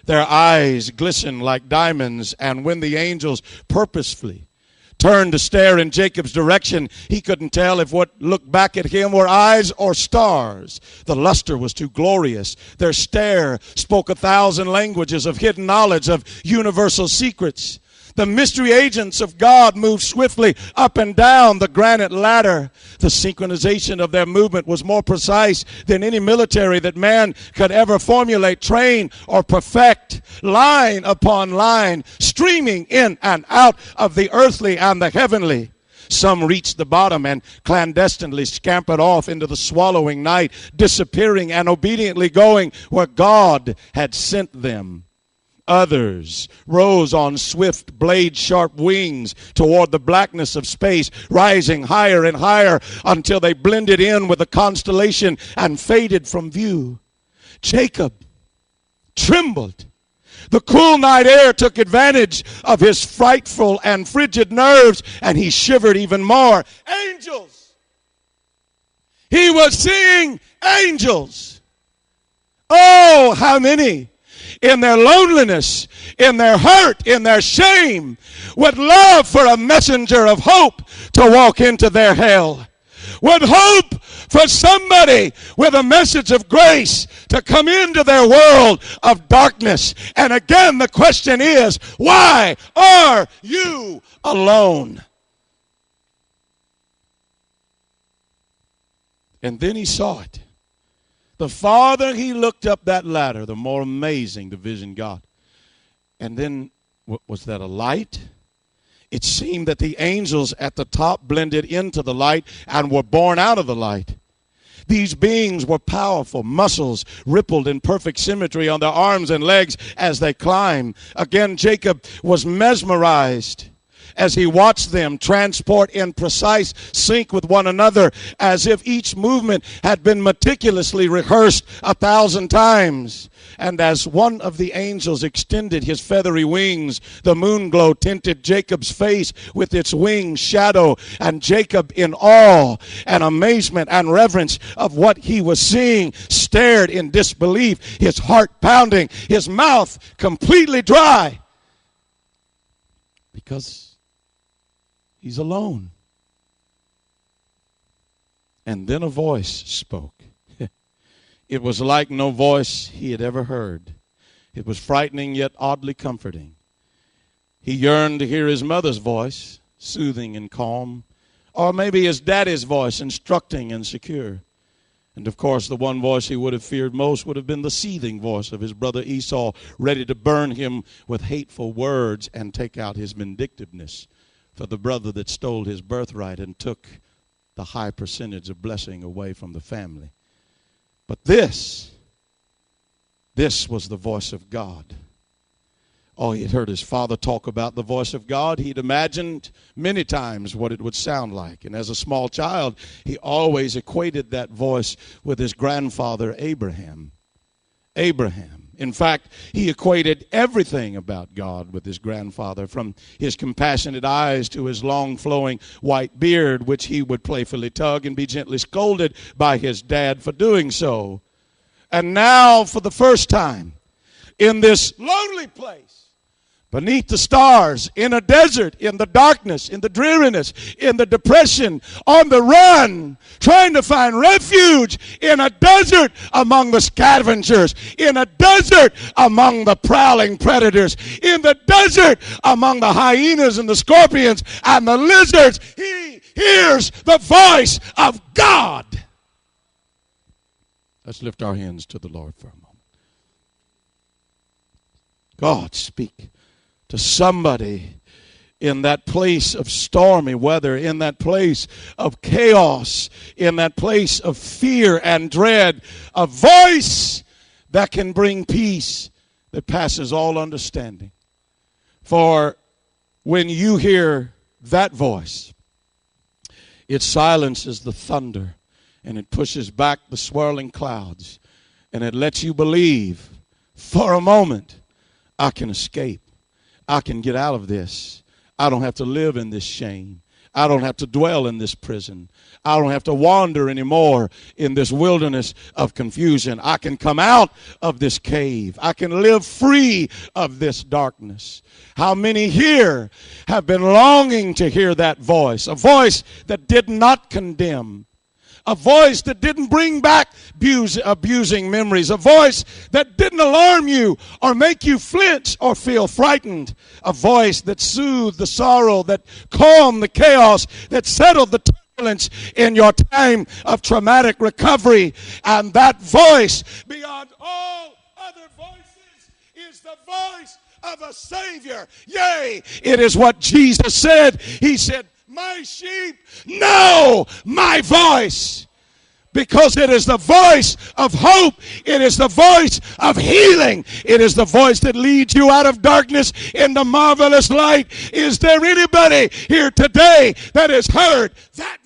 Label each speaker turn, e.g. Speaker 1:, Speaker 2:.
Speaker 1: Their eyes glistened like diamonds, and when the angels purposefully turned to stare in Jacob's direction, he couldn't tell if what looked back at him were eyes or stars. The luster was too glorious. Their stare spoke 1,000 languages of hidden knowledge, of universal secrets. The mystery agents of God moved swiftly up and down the granite ladder. The synchronization of their movement was more precise than any military that man could ever formulate, train, or perfect. Line upon line, streaming in and out of the earthly and the heavenly. Some reached the bottom and clandestinely scampered off into the swallowing night, disappearing and obediently going where God had sent them. Others rose on swift, blade-sharp wings toward the blackness of space, rising higher and higher until they blended in with the constellation and faded from view. Jacob trembled. The cool night air took advantage of his frightful and frigid nerves, and he shivered even more. Angels! He was seeing angels. Oh, how many! In their loneliness, in their hurt, in their shame, would love for a messenger of hope to walk into their hell. Would hope for somebody with a message of grace to come into their world of darkness. And again, the question is, why are you alone? And then he saw it. The farther he looked up that ladder, the more amazing the vision got. And then, was that a light? It seemed that the angels at the top blended into the light and were born out of the light. These beings were powerful. Muscles rippled in perfect symmetry on their arms and legs as they climbed. Again, Jacob was mesmerized as he watched them transport in precise sync with one another, as if each movement had been meticulously rehearsed 1,000 times. And as one of the angels extended his feathery wings, the moon glow tinted Jacob's face with its wing shadow, and Jacob, in awe and amazement and reverence of what he was seeing, stared in disbelief, his heart pounding, his mouth completely dry, because he's alone. And then a voice spoke. It was like no voice he had ever heard. It was frightening yet oddly comforting. He yearned to hear his mother's voice, soothing and calm, or maybe his daddy's voice, instructing and secure. And of course, the one voice he would have feared most would have been the seething voice of his brother Esau, ready to burn him with hateful words and take out his vindictiveness for the brother that stole his birthright and took the high percentage of blessing away from the family. But this was the voice of God. Oh, he had heard his father talk about the voice of God. He'd imagined many times what it would sound like. And as a small child, he always equated that voice with his grandfather, Abraham. In fact, he equated everything about God with his grandfather, from his compassionate eyes to his long flowing white beard, which he would playfully tug and be gently scolded by his dad for doing so. And now, for the first time, in this lonely place, beneath the stars, in a desert, in the darkness, in the dreariness, in the depression, on the run, trying to find refuge in a desert among the scavengers, in a desert among the prowling predators, in the desert among the hyenas and the scorpions and the lizards, he hears the voice of God. Let's lift our hands to the Lord for a moment. God, speak to somebody in that place of stormy weather, in that place of chaos, in that place of fear and dread, a voice that can bring peace that passes all understanding. For when you hear that voice, it silences the thunder and it pushes back the swirling clouds, and it lets you believe for a moment, I can escape. I can get out of this. I don't have to live in this shame. I don't have to dwell in this prison. I don't have to wander anymore in this wilderness of confusion. I can come out of this cave. I can live free of this darkness. How many here have been longing to hear that voice? A voice that did not condemn. A voice that didn't bring back abusing memories. A voice that didn't alarm you or make you flinch or feel frightened. A voice that soothed the sorrow, that calmed the chaos, that settled the turbulence in your time of traumatic recovery. And that voice, beyond all other voices, is the voice of a Savior. Yea, it is what Jesus said. He said, my sheep know my voice, because it is the voice of hope. It is the voice of healing. It is the voice that leads you out of darkness into marvelous light. Is there anybody here today that has heard that